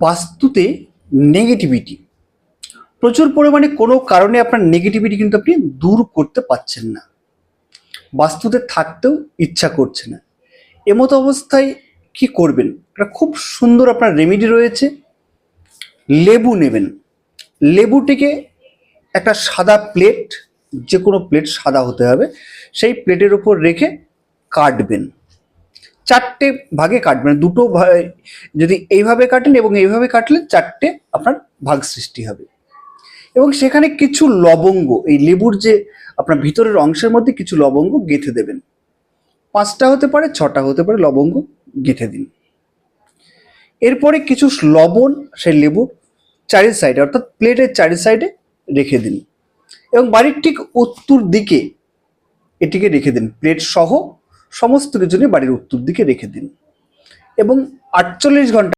বাস্তুতে negativity প্রচুর পরিমাণে কোনো কারণে আপনার নেগেটিভিটি কিন্তু আপনি দূর করতে পারছেন না, বাস্তুতে থাকতেও ইচ্ছা করছে না। এমতো অবস্থায় কি করবেন? একটা খুব সুন্দর আপনার রেমেডি রয়েছে। লেবু নেবেন, লেবুটিকে একটা সাদা প্লেট, যে কোনো প্লেট সাদা হতে হবে, সেই প্লেটের উপর রেখে কাটবেন। 4টে ভাগে কাটবেন, দুটো যদি এইভাবে কাটেন এবং এইভাবে কাটলে 4টে আপনার ভাগ সৃষ্টি হবে। এবং সেখানে কিছু লবঙ্গ, এই লেবুর যে আপনার ভিতরের অংশের মধ্যে কিছু লবঙ্গ গেঁথে দেবেন। 5টা হতে পারে, 6টা হতে পারে, লবঙ্গ গেঁথে দিন। এরপরে কিছু লবণ সেই লেবুর চারি সাইডে, অর্থাৎ প্লেটের চারি সাইডে রেখে দিন এবং বাড়ির ঠিক উত্তর দিকে এটিকে রেখে দিন। প্লেট সহ সমস্ত কিছু নিয়ে বাড়ির উত্তর দিকে রেখে দিন এবং 48 ঘন্টা